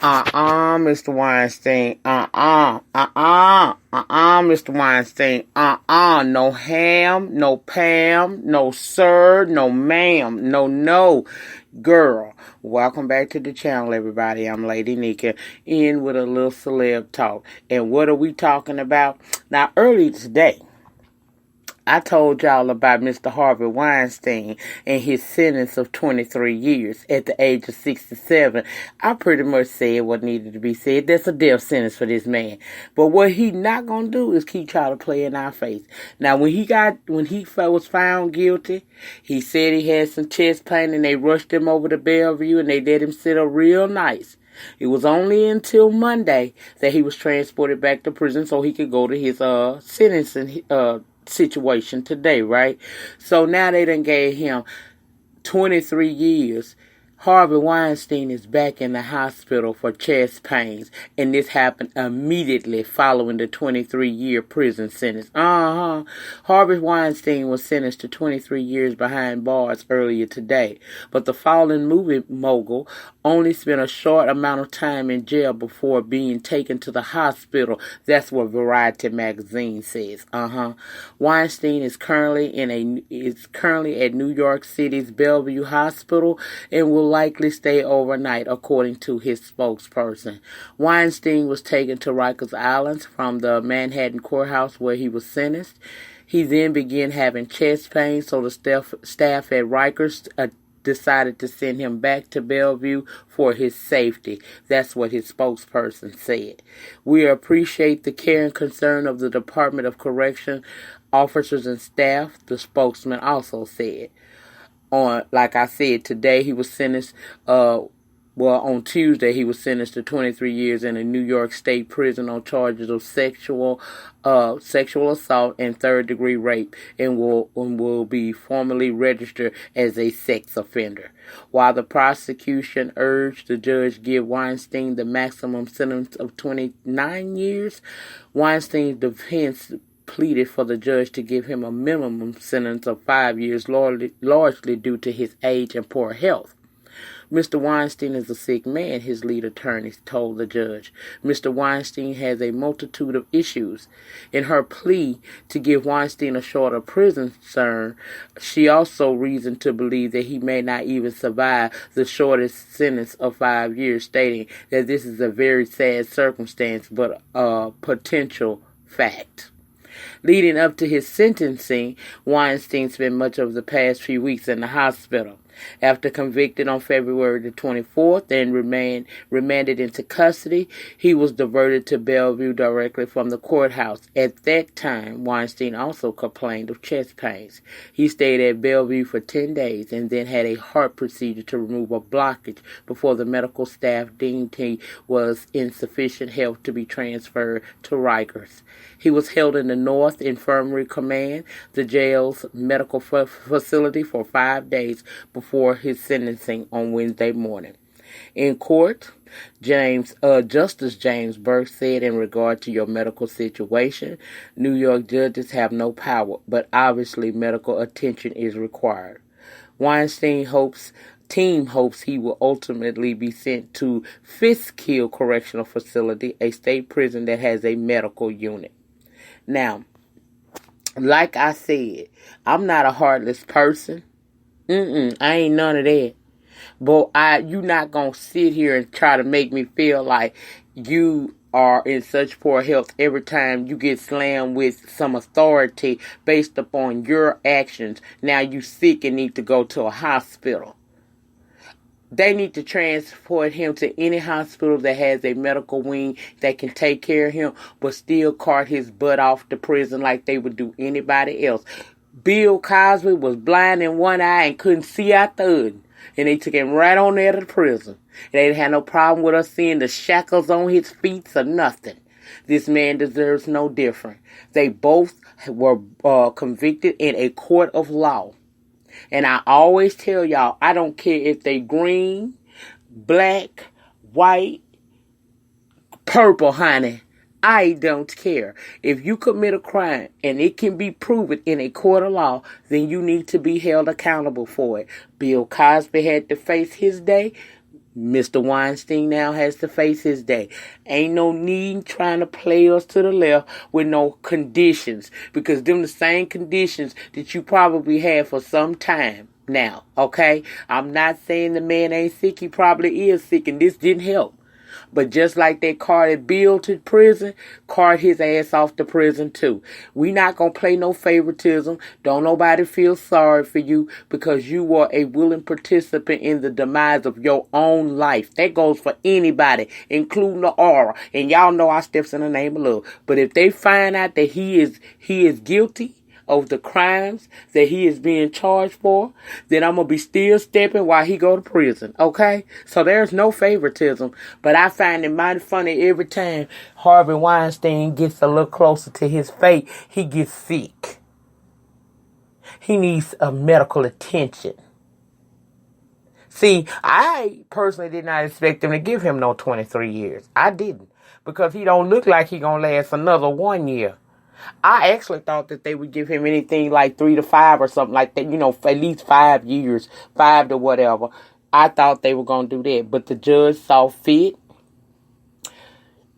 Mr. Weinstein. Mr. Weinstein. No ham, no Pam, no sir, no ma'am, no. Girl, welcome back to the channel, everybody. I'm Lady Nyca, in with a little celeb talk. And what are we talking about? Now, early today, I told y'all about Mr. Harvey Weinstein and his sentence of 23 years at the age of 67. I pretty much said what needed to be said. That's a death sentence for this man. But what he not going to do is keep trying to play in our face. Now, when he was found guilty, he said he had some chest pain and they rushed him over to Bellevue and they let him sit up real nice. It was only until Monday that he was transported back to prison so he could go to his sentencing situation today, right? So now they done gave him 23 years. Harvey Weinstein is back in the hospital for chest pains, and this happened immediately following the 23-year prison sentence. Harvey Weinstein was sentenced to 23 years behind bars earlier today, but the fallen movie mogul only spent a short amount of time in jail before being taken to the hospital. That's what Variety magazine says. Weinstein is currently at New York City's Bellevue Hospital and will likely stay overnight, according to his spokesperson. Weinstein was taken to Rikers Island from the Manhattan courthouse where he was sentenced. He then began having chest pain, so the staff at Rikers decided to send him back to Bellevue for his safety. That's what his spokesperson said. We appreciate the care and concern of the Department of Correction officers and staff, the spokesman also said. Like I said, today he was sentenced, on Tuesday he was sentenced to 23 years in a New York State prison on charges of sexual assault and third-degree rape, and will be formally registered as a sex offender. While the prosecution urged the judge give Weinstein the maximum sentence of 29 years, Weinstein's defense pleaded for the judge to give him a minimum sentence of 5 years, largely due to his age and poor health. Mr. Weinstein is a sick man, his lead attorney told the judge. Mr. Weinstein has a multitude of issues. In her plea to give Weinstein a shorter prison term, she also reasoned to believe that he may not even survive the shortest sentence of 5 years, stating that this is a very sad circumstance, but a potential fact. Leading up to his sentencing, Weinstein spent much of the past few weeks in the hospital. After convicted on February the 24th and remanded into custody, he was diverted to Bellevue directly from the courthouse. At that time, Weinstein also complained of chest pains. He stayed at Bellevue for 10 days and then had a heart procedure to remove a blockage before the medical staff deemed he was in sufficient health to be transferred to Rikers. He was held in the North Infirmary Command, the jail's medical facility, for 5 days before his sentencing on Wednesday morning. In court, Justice James Burke said, in regard to your medical situation, New York judges have no power, but obviously medical attention is required. Weinstein team hopes he will ultimately be sent to Fistkill Correctional Facility, a state prison that has a medical unit. Now, like I said, I'm not a heartless person. I ain't none of that. But you not gonna sit here and try to make me feel like you are in such poor health every time you get slammed with some authority based upon your actions. Now you sick and need to go to a hospital. They need to transport him to any hospital that has a medical wing that can take care of him, but still cart his butt off to prison like they would do anybody else. Bill Cosby was blind in one eye and couldn't see out the other, and they took him right on there to prison. And they didn't have no problem with us seeing the shackles on his feet or nothing. This man deserves no different. They both were convicted in a court of law. And I always tell y'all, I don't care if they green, black, white, purple, honey. I don't care. If you commit a crime and it can be proven in a court of law, then you need to be held accountable for it. Bill Cosby had to face his day. Mr. Weinstein now has to face his day. Ain't no need trying to play us to the left with no conditions, because them the same conditions that you probably had for some time now, okay? I'm not saying the man ain't sick. He probably is sick, and this didn't help. But just like they carted Bill to prison, cart his ass off to prison too. We not going to play no favoritism. Don't nobody feel sorry for you because you were a willing participant in the demise of your own life. That goes for anybody, including the aura. And y'all know I steps in the name of love. But if they find out that he is guilty of the crimes that he is being charged for, then I'm going to be still stepping while he go to prison, okay? So there's no favoritism, but I find it mighty funny every time Harvey Weinstein gets a little closer to his fate, he gets sick. He needs a medical attention. See, I personally did not expect them to give him no 23 years. I didn't, because he don't look like he going to last another 1 year. I actually thought that they would give him anything like 3 to 5 or something like that. You know, at least 5 years, 5 to whatever. I thought they were going to do that. But the judge saw fit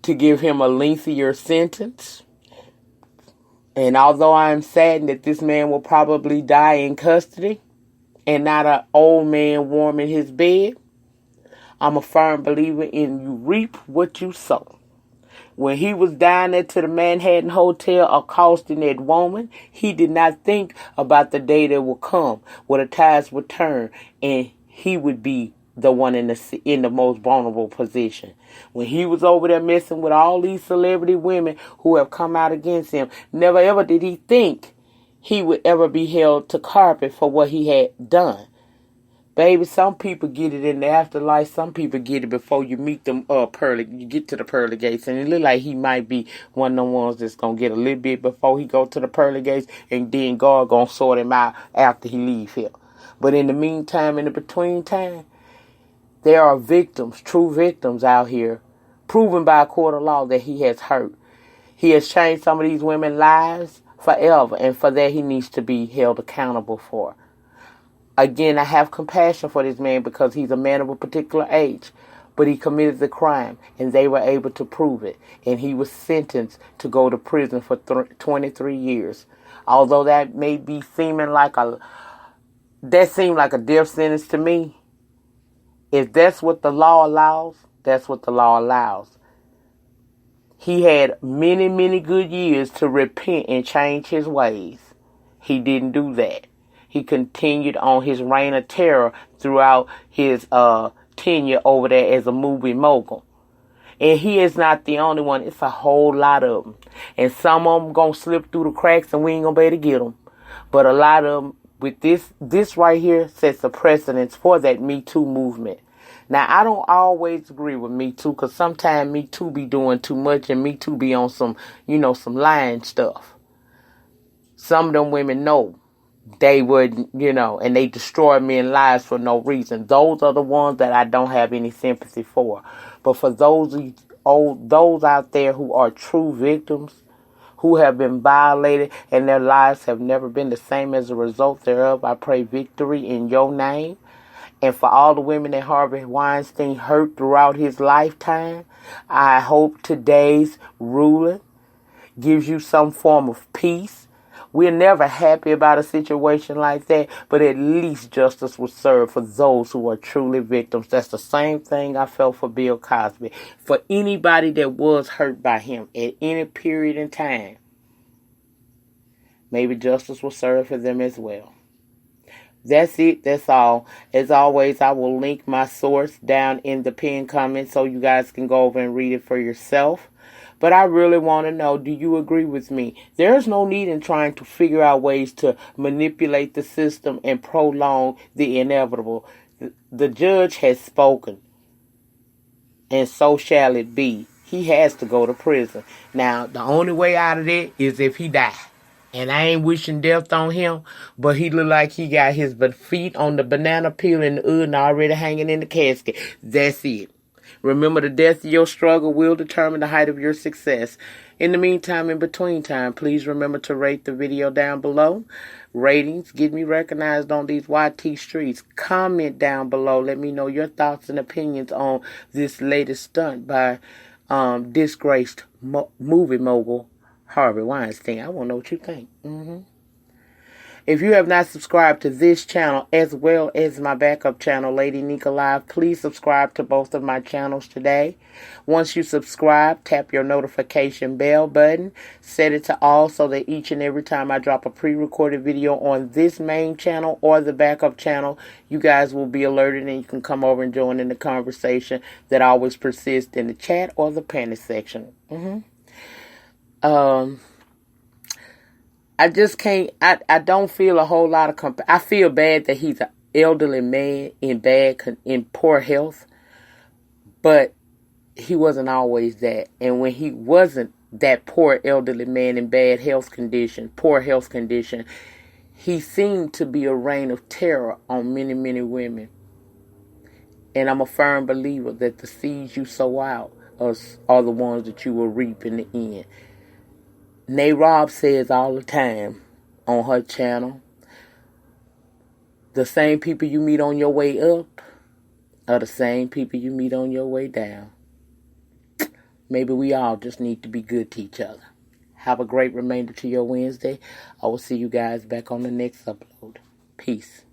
to give him a lengthier sentence. And although I am saddened that this man will probably die in custody and not an old man warm in his bed, I'm a firm believer in you reap what you sow. When he was down there to the Manhattan Hotel accosting that woman, he did not think about the day that would come where the tides would turn and he would be the one in the most vulnerable position. When he was over there messing with all these celebrity women who have come out against him, never ever did he think he would ever be held to carpet for what he had done. Baby, some people get it in the afterlife. Some people get it before you meet them you get to the pearly gates. And it look like he might be one of them ones that's going to get a little bit before he go to the pearly gates. And then God going to sort him out after he leave here. But in the meantime, in the between time, there are victims, true victims out here, proven by a court of law that he has hurt. He has changed some of these women's lives forever. And for that, he needs to be held accountable for. Again, I have compassion for this man because he's a man of a particular age. But he committed the crime, and they were able to prove it. And he was sentenced to go to prison for 23 years. Although that may be seeming like that seemed like a death sentence to me. If that's what the law allows, that's what the law allows. He had many, many good years to repent and change his ways. He didn't do that. He continued on his reign of terror throughout his tenure over there as a movie mogul. And he is not the only one. It's a whole lot of them. And some of them going to slip through the cracks and we ain't going to be able to get them. But a lot of them, with this right here, sets a precedence for that Me Too movement. Now, I don't always agree with Me Too, because sometimes Me Too be doing too much and Me Too be on some lying stuff. Some of them women know. They would, and they destroy men's lives for no reason. Those are the ones that I don't have any sympathy for. But for those out there who are true victims, who have been violated and their lives have never been the same as a result thereof, I pray victory in your name. And for all the women that Harvey Weinstein hurt throughout his lifetime, I hope today's ruling gives you some form of peace. We're never happy about a situation like that, but at least justice was served for those who are truly victims. That's the same thing I felt for Bill Cosby. For anybody that was hurt by him at any period in time, maybe justice was served for them as well. That's it. That's all. As always, I will link my source down in the pinned comment so you guys can go over and read it for yourself. But I really want to know, do you agree with me? There's no need in trying to figure out ways to manipulate the system and prolong the inevitable. The judge has spoken, and so shall it be. He has to go to prison. Now, the only way out of it is if he dies. And I ain't wishing death on him, but he look like he got his feet on the banana peel and the urn already hanging in the casket. That's it. Remember, the depth of your struggle will determine the height of your success. In the meantime, in between time, please remember to rate the video down below. Ratings get me recognized on these YT streets. Comment down below. Let me know your thoughts and opinions on this latest stunt by disgraced movie mogul Harvey Weinstein. I want to know what you think. If you have not subscribed to this channel as well as my backup channel, Lady Nyca Live, please subscribe to both of my channels today. Once you subscribe, tap your notification bell button. Set it to all so that each and every time I drop a pre-recorded video on this main channel or the backup channel, you guys will be alerted and you can come over and join in the conversation that always persists in the chat or the panel section. I just can't, I don't feel a whole lot of I feel bad that he's an elderly man in poor health, but he wasn't always that. And when he wasn't that poor elderly man in poor health condition, he seemed to be a reign of terror on many, many women. And I'm a firm believer that the seeds you sow out are the ones that you will reap in the end. Nay Robb says all the time on her channel, the same people you meet on your way up are the same people you meet on your way down. Maybe we all just need to be good to each other. Have a great remainder to your Wednesday. I will see you guys back on the next upload. Peace.